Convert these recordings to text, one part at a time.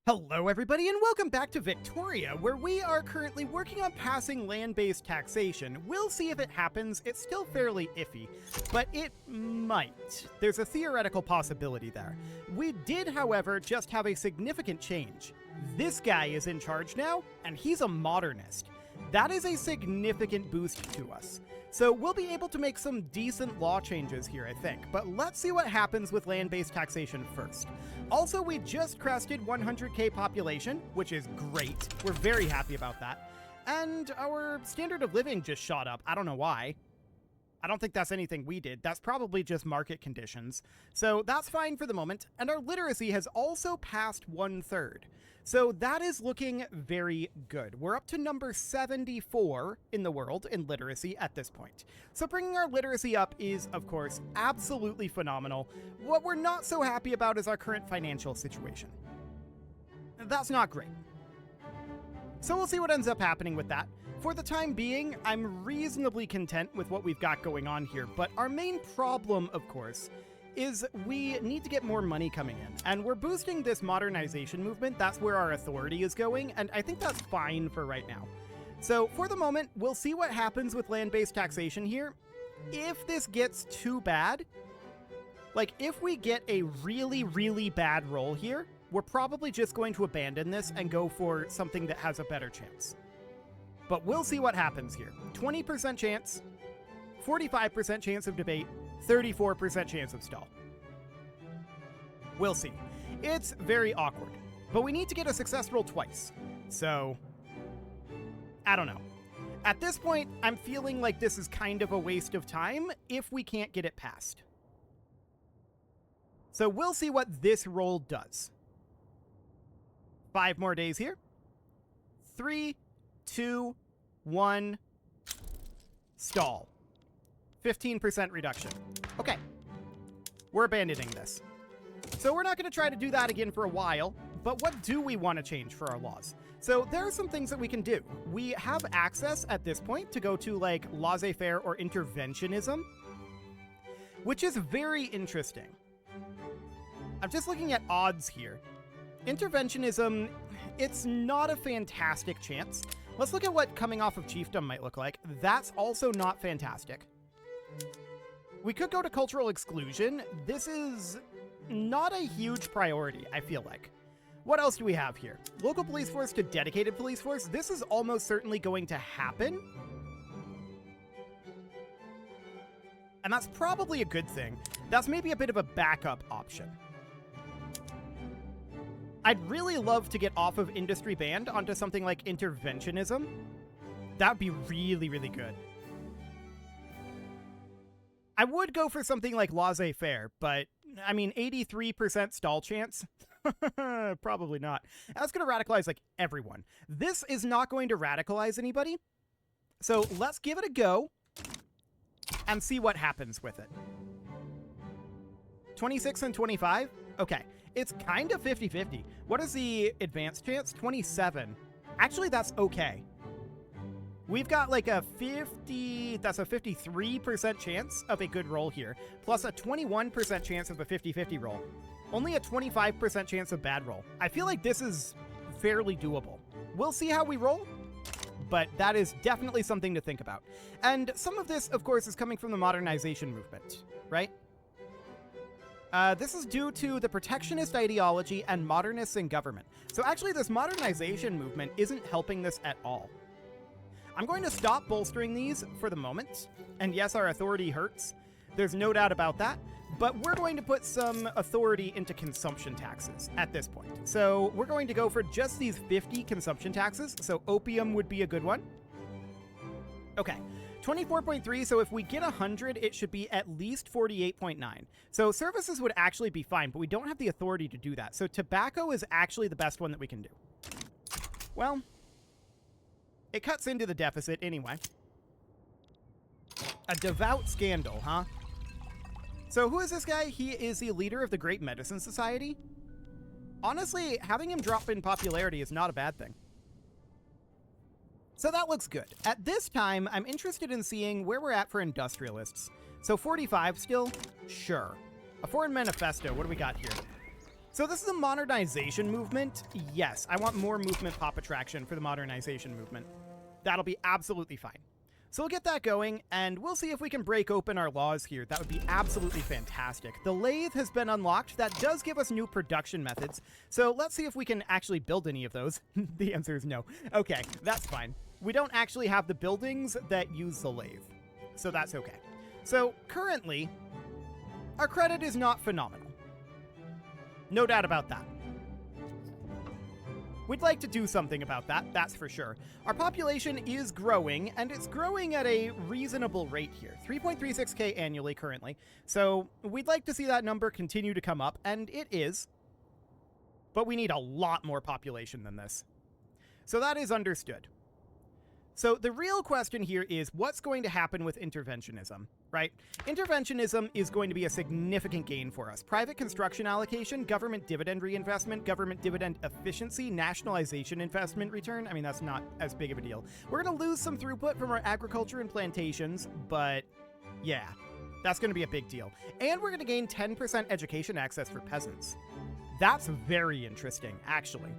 Hello everybody and welcome back to Victoria, where we are currently working on passing land-based taxation. We'll see if it happens. It's still fairly iffy, but it might. There's a theoretical possibility there. We did, however, just have a significant change. This guy is in charge now, and he's a modernist. That is a significant boost to us. So we'll be able to make some decent law changes here, I think. But let's see what happens with land-based taxation first. Also, we just crested 100k population, which is great. We're very happy about that. And our standard of living just shot up. I don't know why. I don't think that's anything we did. That's probably just market conditions. So that's fine for the moment. And our literacy has also passed 1/3. So that is looking very good. We're up to number 74 in the world in literacy at this point. So bringing our literacy up is, of course, absolutely phenomenal. What we're not so happy about is our current financial situation. That's not great. So we'll see what ends up happening with that. For the time being, I'm reasonably content with what we've got going on here, but our main problem, of course, is we need to get more money coming in. And we're boosting this modernization movement. That's where our authority is going, and I think that's fine for right now. So for the moment, we'll see what happens with land-based taxation here. If this gets too bad, like if we get a really, really bad roll here, we're probably just going to abandon this and go for something that has a better chance. But we'll see what happens here. 20% chance, 45% chance of debate, 34% chance of stall. We'll see. It's very awkward, but we need to get a success roll twice. So, I don't know. At this point, I'm feeling like this is kind of a waste of time if we can't get it passed. So we'll see what this roll does. 5 more days here. 3, 2, 1, stall. 15% reduction. Okay. We're abandoning this. So we're not going to try to do that again for a while, but what do we want to change for our laws? So there are some things that we can do. We have access at this point to go to like laissez-faire or interventionism, which is very interesting. I'm just looking at odds here. Interventionism, it's not a fantastic chance. Let's look at what coming off of chiefdom might look like. That's also not fantastic. We could go to cultural exclusion. This is not a huge priority, I feel like. What else do we have here? Local police force to dedicated police force. This is almost certainly going to happen. And that's probably a good thing. That's maybe a bit of a backup option. I'd really love to get off of industry banned onto something like interventionism. That'd be really, really good. I would go for something like laissez-faire, but, I mean, 83% stall chance? Probably not. That's going to radicalize, like, everyone. This is not going to radicalize anybody, so let's give it a go and see what happens with it. 26 and 25? Okay. It's kind of 50-50. What is the advanced chance? 27. Actually, that's okay. We've got like a 53% chance of a good roll here, plus a 21% chance of a 50-50 roll. Only a 25% chance of bad roll. I feel like this is fairly doable. We'll see how we roll, but that is definitely something to think about. And some of this, of course, is coming from the modernization movement, right? This is due to the protectionist ideology and modernists in government. So actually, this modernization movement isn't helping this at all. I'm going to stop bolstering these for the moment. And yes, our authority hurts. There's no doubt about that. But we're going to put some authority into consumption taxes at this point. So we're going to go for just these 50 consumption taxes. So opium would be a good one. Okay. 24.3, so if we get 100, it should be at least 48.9. So services would actually be fine, but we don't have the authority to do that. So tobacco is actually the best one that we can do. Well, it cuts into the deficit anyway. A devout scandal, huh? So who is this guy? He is the leader of the Great Medicine Society. Honestly, having him drop in popularity is not a bad thing. So that looks good. At this time, I'm interested in seeing where we're at for industrialists. So 45 still? Sure. A foreign manifesto, what do we got here? So this is a modernization movement. Yes, I want more movement pop attraction for the modernization movement. That'll be absolutely fine. So we'll get that going, and we'll see if we can break open our laws here. That would be absolutely fantastic. The lathe has been unlocked. That does give us new production methods. So let's see if we can actually build any of those. The answer is no. Okay, that's fine. We don't actually have the buildings that use the lathe. So that's okay. So currently, our credit is not phenomenal. No doubt about that. We'd like to do something about that, that's for sure. Our population is growing, and it's growing at a reasonable rate here. 3.36k annually currently. So we'd like to see that number continue to come up, and it is. But we need a lot more population than this. So that is understood. So the real question here is what's going to happen with interventionism, right? Interventionism is going to be a significant gain for us. Private construction allocation, government dividend reinvestment, government dividend efficiency, nationalization investment return. I mean, that's not as big of a deal. We're going to lose some throughput from our agriculture and plantations, but yeah, that's going to be a big deal. And we're going to gain 10% education access for peasants. That's very interesting, actually.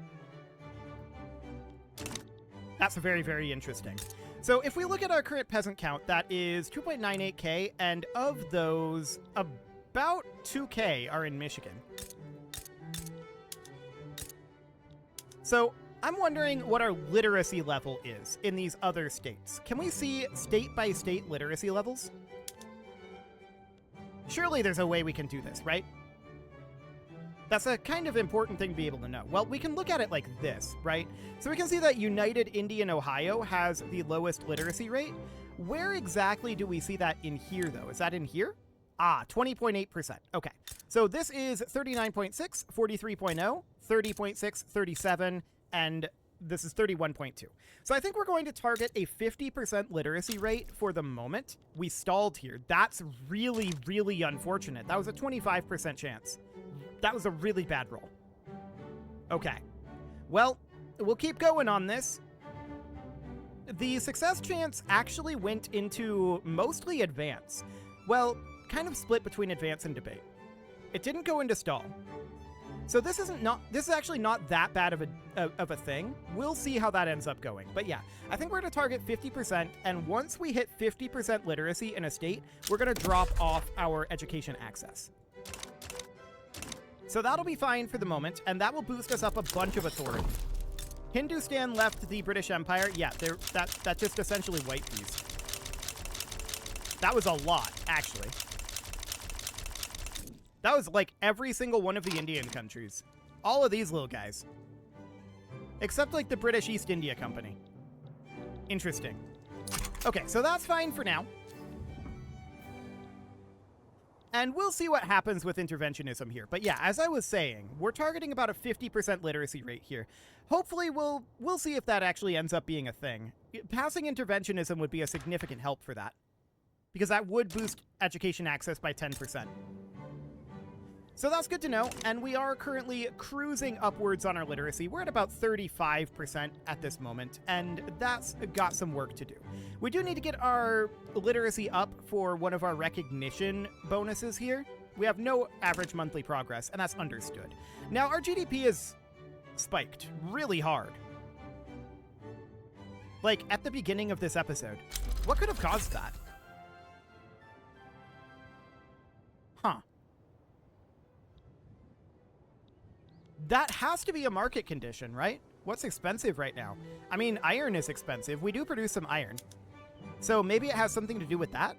That's very, very interesting. So if we look at our current peasant count, that is 2.98k, and of those, about 2k are in Michigan. So I'm wondering what our literacy level is in these other states. Can we see state-by-state literacy levels? Surely there's a way we can do this, right? That's a kind of important thing to be able to know. Well, we can look at it like this, right? So we can see that United Indian Ohio has the lowest literacy rate. Where exactly do we see that in here, though? Is that in here? Ah, 20.8%. Okay. So this is 39.6, 43.0, 30.6, 37, and this is 31.2. So I think we're going to target a 50% literacy rate for the moment. We stalled here. That's really, really unfortunate. That was a 25% chance. That was a really bad roll. Okay. Well, we'll keep going on this. The success chance actually went into mostly advance. Well, kind of split between advance and debate. It didn't go into stall. So this is actually not that bad of a thing. We'll see how that ends up going. But yeah, I think we're going to target 50%, and once we hit 50% literacy in a state, we're going to drop off our education access. So that'll be fine for the moment, and that will boost us up a bunch of authority. Hindustan left the British Empire. Yeah, that just essentially wiped these. That was a lot, actually. That was like every single one of the Indian countries. All of these little guys. Except like the British East India Company. Interesting. Okay, so that's fine for now. And we'll see what happens with interventionism here. But yeah, as I was saying, we're targeting about a 50% literacy rate here. Hopefully we'll see if that actually ends up being a thing. Passing interventionism would be a significant help for that, because that would boost education access by 10%. So that's good to know, and we are currently cruising upwards on our literacy. We're at about 35% at this moment, and that's got some work to do. We do need to get our literacy up for one of our recognition bonuses here. We have no average monthly progress, and that's understood. Now, our GDP is spiked really hard. Like, at the beginning of this episode. What could have caused that? Huh. That has to be a market condition, right? What's expensive right now? I mean, iron is expensive. We do produce some iron. So maybe it has something to do with that?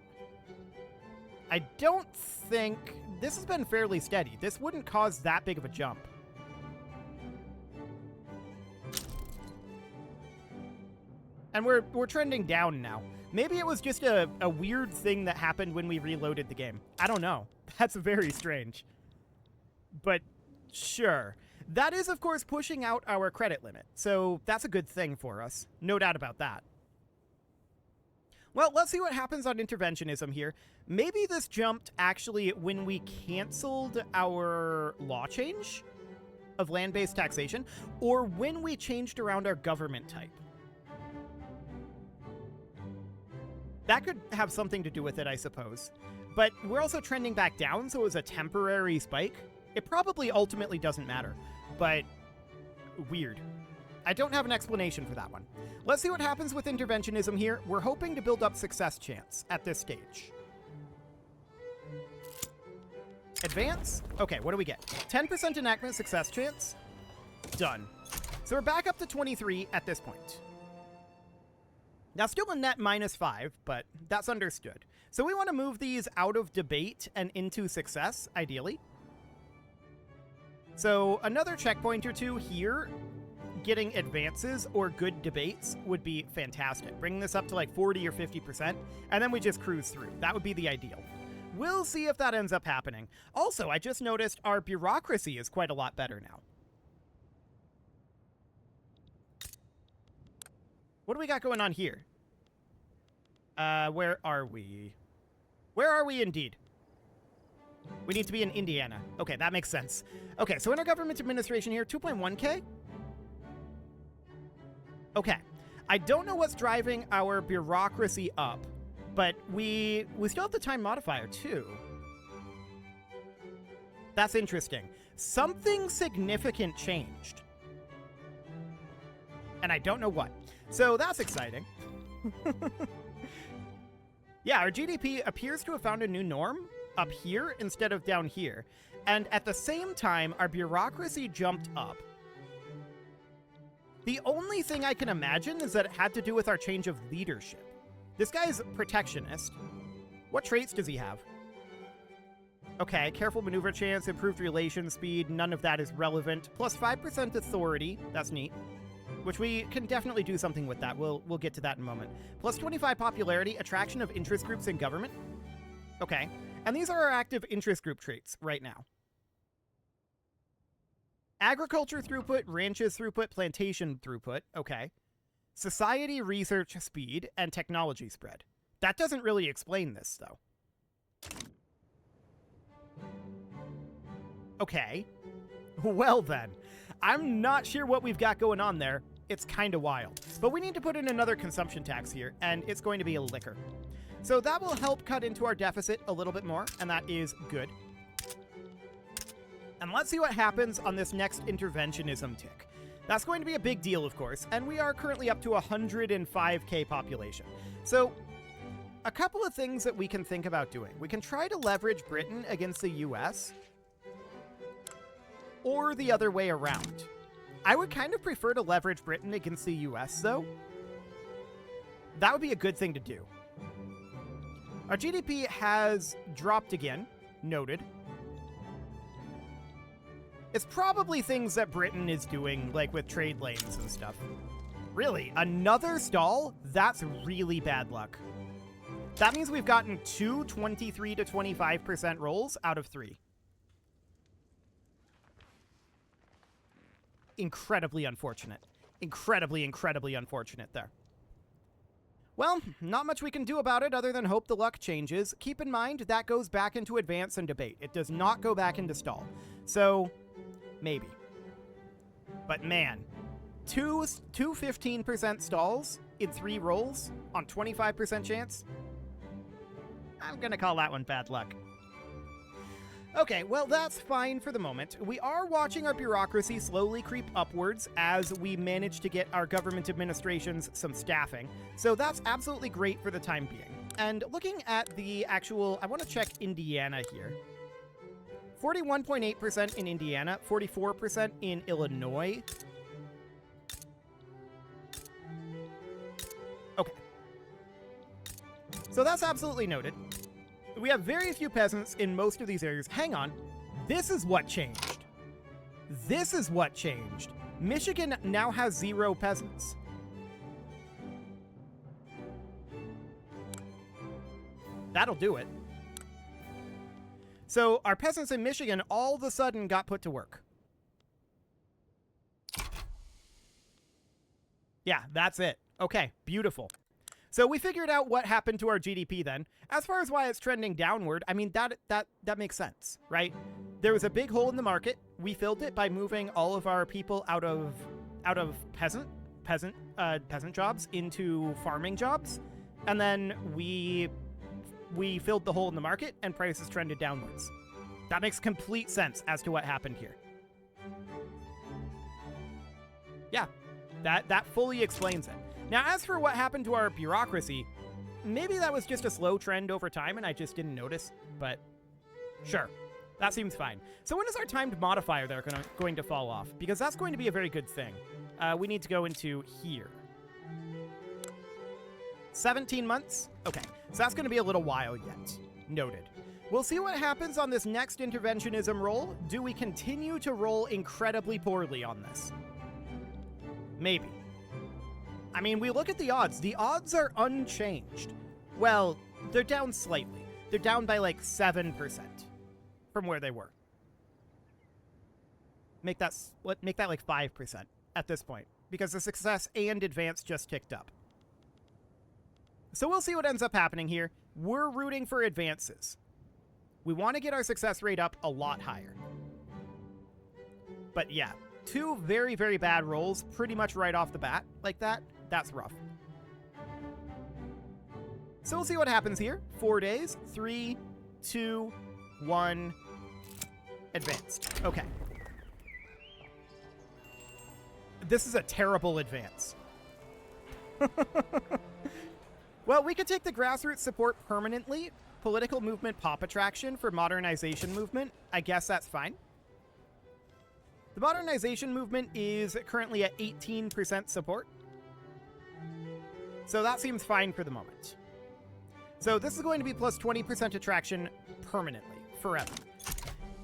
I don't think... This has been fairly steady. This wouldn't cause that big of a jump. And we're trending down now. Maybe it was just a weird thing that happened when we reloaded the game. I don't know. That's very strange. But sure. That is, of course, pushing out our credit limit. So that's a good thing for us. No doubt about that. Well, let's see what happens on interventionism here. Maybe this jumped actually when we canceled our law change of land-based taxation, or when we changed around our government type. That could have something to do with it, I suppose. But we're also trending back down, so it was a temporary spike. It probably ultimately doesn't matter, but weird. I don't have an explanation for that one. Let's see what happens with interventionism here. We're hoping to build up success chance at this stage. Advance. Okay, what do we get? 10% enactment success chance. Done. So we're back up to 23 at this point. Now, still a net -5, but that's understood. So we want to move these out of debate and into success, ideally. So another checkpoint or two here, getting advances or good debates would be fantastic. Bringing this up to like 40 or 50%, and then we just cruise through. That would be the ideal. We'll see if that ends up happening. Also, I just noticed our bureaucracy is quite a lot better now. What do we got going on here? Where are we? Where are we indeed? We need to be in Indiana. Okay, that makes sense. Okay, so intergovernment administration here, 2.1K? Okay. I don't know what's driving our bureaucracy up, but we still have the time modifier, too. That's interesting. Something significant changed. And I don't know what. So that's exciting. Yeah, our GDP appears to have found a new norm up here instead of down here. And at the same time, our bureaucracy jumped up. The only thing I can imagine is that it had to do with our change of leadership. This guy's protectionist. What traits does he have? Okay, careful maneuver chance, improved relation speed, none of that is relevant. Plus 5% authority, that's neat. Which we can definitely do something with that. We'll get to that in a moment. Plus 25 popularity, attraction of interest groups in government. Okay. And these are our active interest group traits right now. Agriculture throughput, ranches throughput, plantation throughput. Okay. Society research speed and technology spread. That doesn't really explain this, though. Okay. Well then. I'm not sure what we've got going on there. It's kind of wild. But we need to put in another consumption tax here, and it's going to be a liquor. So that will help cut into our deficit a little bit more, and that is good. And let's see what happens on this next interventionism tick. That's going to be a big deal, of course, and we are currently up to 105K population. So a couple of things that we can think about doing. We can try to leverage Britain against the US, or the other way around. I would kind of prefer to leverage Britain against the US, though. That would be a good thing to do. Our GDP has dropped again. Noted. It's probably things that Britain is doing, like with trade lanes and stuff. Really? Another stall? That's really bad luck. That means we've gotten 2 23 to 25% rolls out of 3. Incredibly unfortunate. Incredibly unfortunate there. Well, not much we can do about it other than hope the luck changes. Keep in mind, that goes back into advance and debate. It does not go back into stall. So, maybe. But man, two 15% stalls in 3 rolls on 25% chance? I'm gonna call that one bad luck. Okay, well, that's fine for the moment. We are watching our bureaucracy slowly creep upwards as we manage to get our government administrations some staffing. So that's absolutely great for the time being. And looking at the actual, I want to check Indiana here. 41.8% in Indiana, 44% in Illinois. Okay. So that's absolutely noted. We have very few peasants in most of these areas. Hang on. This is what changed. This is what changed. Michigan now has 0 peasants. That'll do it. So our peasants in Michigan all of a sudden got put to work. Yeah, that's it. Okay, beautiful. So we figured out what happened to our GDP then. As far as why it's trending downward, I mean, that makes sense, right? There was a big hole in the market. We filled it by moving all of our people out of peasant jobs into farming jobs. And then we filled the hole in the market and prices trended downwards. That makes complete sense as to what happened here. Yeah, that fully explains it. Now, as for what happened to our bureaucracy, maybe that was just a slow trend over time and I just didn't notice, but sure, that seems fine. So when is our timed modifier there going to fall off? Because that's going to be a very good thing. We need to go into here. 17 months? Okay, so that's going to be a little while yet. Noted. We'll see what happens on this next interventionism roll. Do we continue to roll incredibly poorly on this? Maybe. I mean, we look at the odds. The odds are unchanged. Well, they're down slightly. They're down by like 7% from where they were. Make that like 5% at this point, because the success and advance just ticked up. So we'll see what ends up happening here. We're rooting for advances. We want to get our success rate up a lot higher. But yeah, 2 very, very bad rolls pretty much right off the bat like that. That's rough. So we'll see what happens here. 4 days. 3, 2, 1. Advanced. Okay. This is a terrible advance. Well, we could take the grassroots support permanently. Political movement pop attraction for modernization movement. I guess that's fine. The modernization movement is currently at 18% support. So that seems fine for the moment. So this is going to be plus 20% attraction permanently, forever.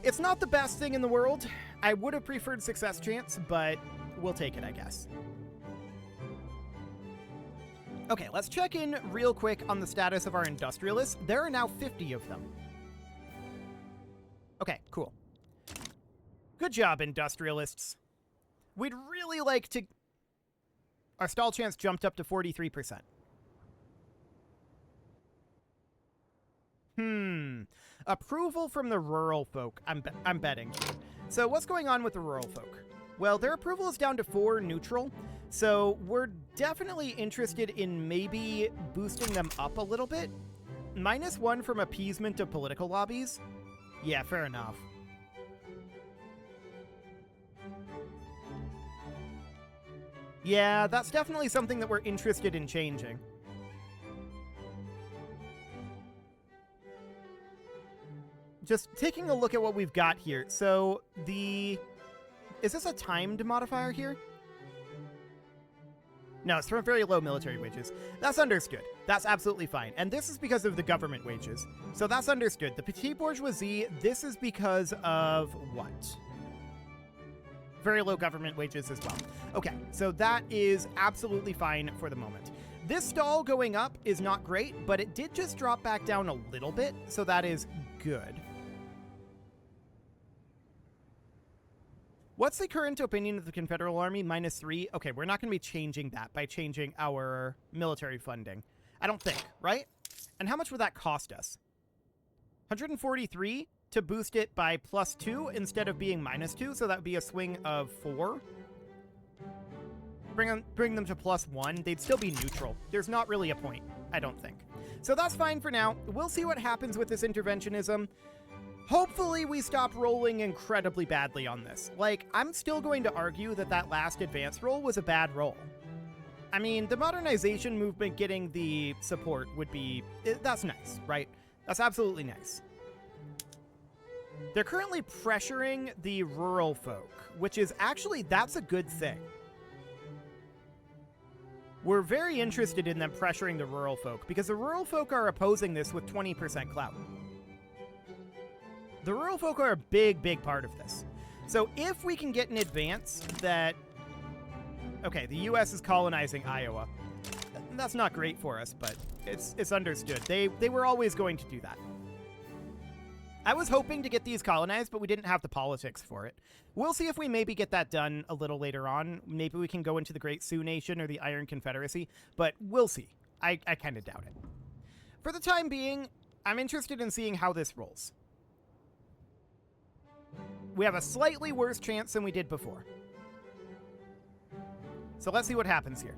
It's not the best thing in the world. I would have preferred success chance, but we'll take it, I guess. Okay, let's check in real quick on the status of our industrialists. There are now 50 of them. Okay, cool. Good job, industrialists. We'd really like to... Our stall chance jumped up to 43%. Approval from the rural folk, I'm betting. So what's going on with the rural folk? Well, their approval is down to 4 neutral, so we're definitely interested in maybe boosting them up a little bit. -1 from appeasement of political lobbies? Yeah, fair enough. Yeah, that's definitely something that we're interested in changing. Just taking a look at what we've got here. So is this a timed modifier here? No, it's from very low military wages. That's understood. That's absolutely fine. And this is because of the government wages. So that's understood. The petite bourgeoisie, this is because of what? Very low government wages as well. Okay, so that is absolutely fine for the moment. This stall going up is not great, but it did just drop back down a little bit, so that is good. What's the current opinion of the Confederate Army? -3? Okay, we're not going to be changing that by changing our military funding. I don't think, right? And how much would that cost us? 143 to boost it by +2 instead of being -2, so that would be a swing of 4. Bring them to +1. They'd still be neutral. There's not really a point, I don't think. So that's fine for now. We'll see what happens with this interventionism. Hopefully we stop rolling incredibly badly on this. Like, I'm still going to argue that that last advance roll was a bad roll. I mean, the modernization movement getting the support would be... That's nice, right? That's absolutely nice. They're currently pressuring the rural folk, which is actually, that's a good thing. We're very interested in them pressuring the rural folk, because the rural folk are opposing this with 20% clout. The rural folk are a big, big part of this. So if we can get an advance that... Okay, the U.S. is colonizing Iowa. That's not great for us, but it's understood. They were always going to do that. I was hoping to get these colonized, but we didn't have the politics for it. We'll see if we maybe get that done a little later on. Maybe we can go into the Great Sioux Nation or the Iron Confederacy, but we'll see. I kind of doubt it. For the time being, I'm interested in seeing how this rolls. We have a slightly worse chance than we did before. So let's see what happens here.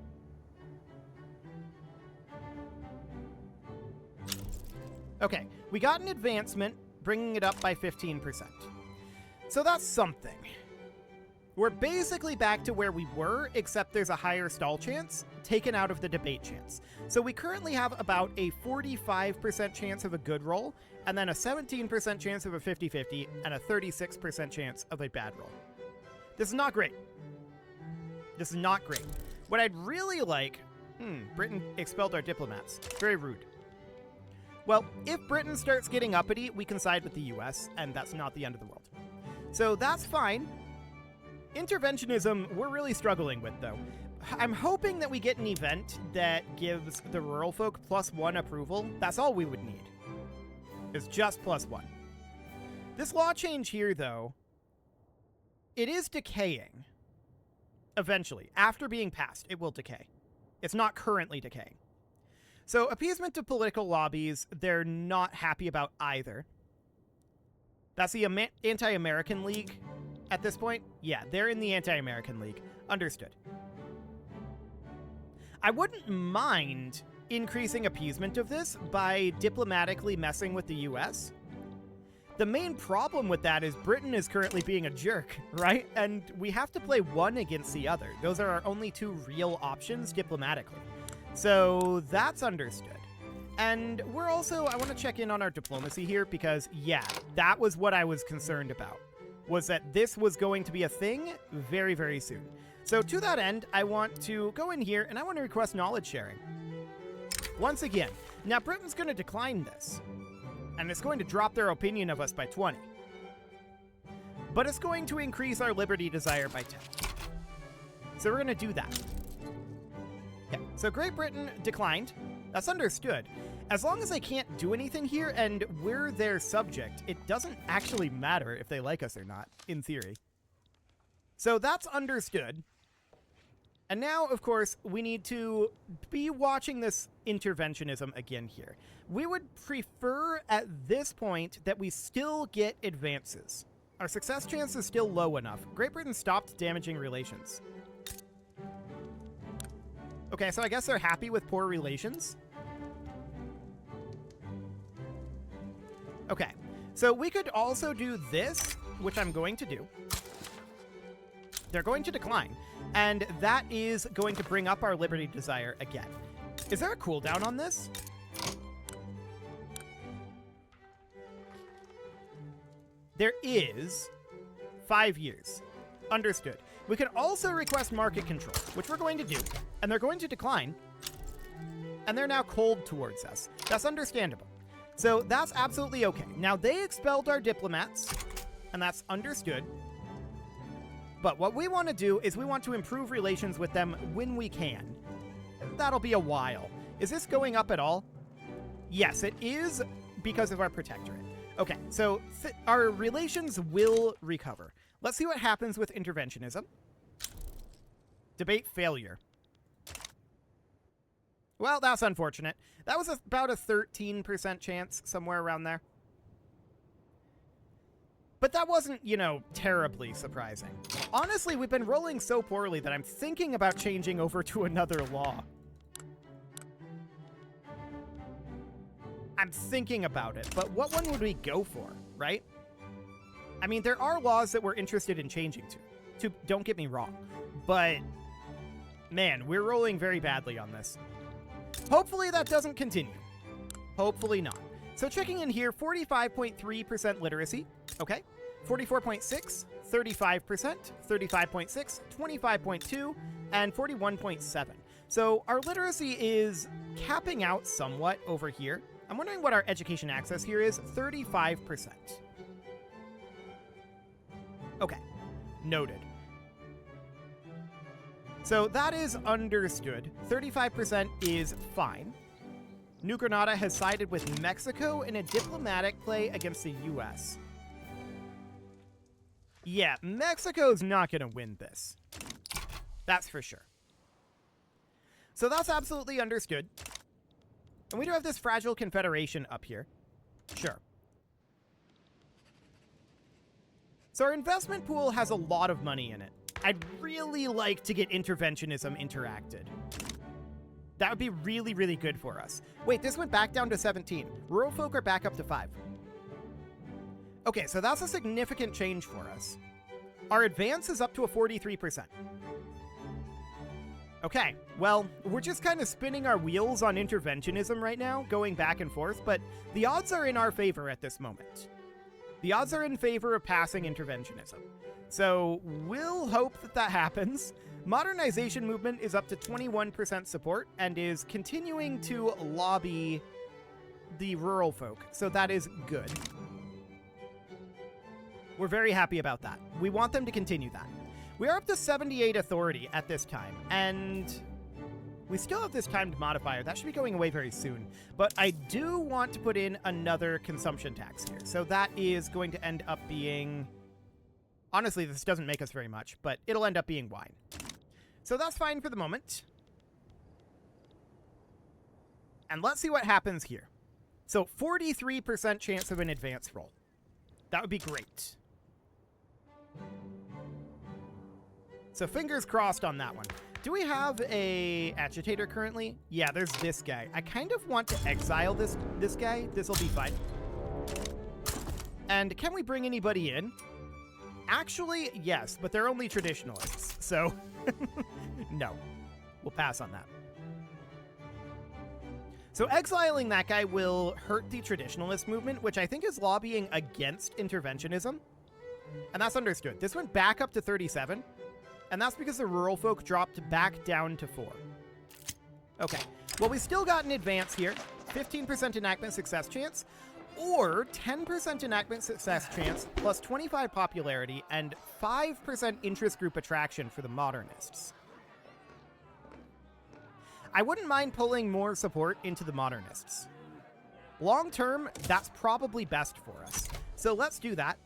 Okay, we got an advancement bringing it up by 15%. So that's something. We're basically back to where we were, except there's a higher stall chance taken out of the debate chance. So we currently have about a 45% chance of a good roll, and then a 17% chance of a 50-50, and a 36% chance of a bad roll. This is not great. This is not great. What I'd really like... Britain expelled our diplomats. Very rude. Well, if Britain starts getting uppity, we can side with the US, and that's not the end of the world. So that's fine. Interventionism, we're really struggling with, though. I'm hoping that we get an event that gives the rural folk +1 approval. That's all we would need. It's just +1. This law change here, though, it is decaying. Eventually. After being passed, it will decay. It's not currently decaying. So appeasement to political lobbies, they're not happy about either. That's the Anti-American League at this point? Yeah, they're in the Anti-American League. Understood. I wouldn't mind increasing appeasement of this by diplomatically messing with the US. The main problem with that is Britain is currently being a jerk, right? And we have to play one against the other. Those are our only two real options diplomatically. So that's understood. And we're also, I want to check in on our diplomacy here because, yeah, that was what I was concerned about, was that this was going to be a thing very, very soon. So to that end, I want to go in here and I want to request knowledge sharing. Once again, now Britain's going to decline this. And it's going to drop their opinion of us by 20. But it's going to increase our liberty desire by 10. So we're going to do that. Okay, so Great Britain declined. That's understood. As long as they can't do anything here and we're their subject, it doesn't actually matter if they like us or not, in theory. So that's understood. And now, of course, we need to be watching this interventionism again here. We would prefer at this point that we still get advances. Our success chance is still low enough. Great Britain stopped damaging relations. Okay, so I guess they're happy with poor relations. Okay, so we could also do this, which I'm going to do. They're going to decline, and that is going to bring up our liberty desire again. Is there a cooldown on this? There is 5 years. Understood. We can also request market control, which we're going to do, and they're going to decline, and they're now cold towards us. That's understandable. So that's absolutely okay. Now, they expelled our diplomats, and that's understood. But what we want to do is we want to improve relations with them when we can. That'll be a while. Is this going up at all? Yes, it is because of our protectorate. Okay, so our relations will recover. Let's see what happens with interventionism. Debate failure. Well, that's unfortunate. That was about a 13% chance, somewhere around there. But that wasn't, you know, terribly surprising. Honestly, we've been rolling so poorly that I'm thinking about changing over to another law. I'm thinking about it, but what one would we go for, right? I mean, there are laws that we're interested in changing to don't get me wrong, but man, we're rolling very badly on this. Hopefully that doesn't continue. Hopefully not. So checking in here, 45.3% literacy. Okay. 44.6, 35%, 35.6, 25.2, and 41.7. So our literacy is capping out somewhat over here. I'm wondering what our education access here is. 35%. Okay. Noted. So that is understood. 35% is fine. New Granada has sided with Mexico in a diplomatic play against the U.S. Yeah, Mexico's not going to win this. That's for sure. So that's absolutely understood. And we do have this fragile confederation up here. Sure. So our investment pool has a lot of money in it. I'd really like to get interventionism interacted. That would be really, really good for us. Wait, this went back down to 17. Rural folk are back up to 5. Okay, so that's a significant change for us. Our advance is up to a 43%. Okay, well, we're just kind of spinning our wheels on interventionism right now, going back and forth, but the odds are in our favor at this moment. The odds are in favor of passing interventionism. So we'll hope that that happens. Modernization movement is up to 21% support and is continuing to lobby the rural folk, so that is good. We're very happy about that. We want them to continue that. We are up to 78 authority at this time, and we still have this timed modifier. That should be going away very soon, but I do want to put in another consumption tax here. So that is going to end up being... Honestly, this doesn't make us very much, but it'll end up being wine. So that's fine for the moment. And let's see what happens here. So 43% chance of an advance roll. That would be great. So fingers crossed on that one. Do we have a agitator currently? Yeah, there's this guy. I kind of want to exile this guy. This'll be fine. And can we bring anybody in? Actually, yes, but they're only traditionalists, so no. We'll pass on that. So exiling that guy will hurt the traditionalist movement, which I think is lobbying against interventionism. And that's understood. This went back up to 37, and that's because the rural folk dropped back down to 4. Okay, well, we still got an advance here. 15% enactment success chance, or 10% enactment success chance, plus 25 popularity, and 5% interest group attraction for the modernists. I wouldn't mind pulling more support into the modernists. Long term, that's probably best for us. So let's do that.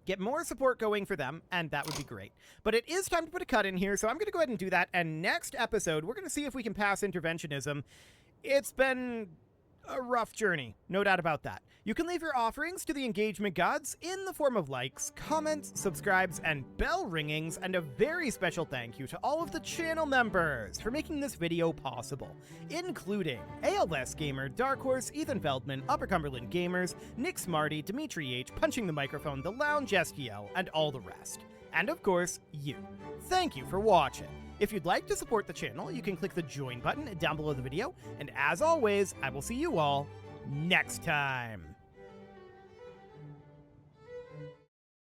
Get more support going for them, and that would be great. But it is time to put a cut in here, so I'm going to go ahead and do that. And next episode, we're going to see if we can pass interventionism. It's been a rough journey, no doubt about that. You can leave your offerings to the engagement gods in the form of likes, comments, subscribes, and bell ringings, and a very special thank you to all of the channel members for making this video possible, including ALS Gamer, Dark Horse, Ethan Feldman, Upper Cumberland Gamers, Nick Smarty, Dimitri H, Punching the Microphone, The Lounge STL, and all the rest. And of course, you. Thank you for watching. If you'd like to support the channel, you can click the join button down below the video, and as always, I will see you all next time.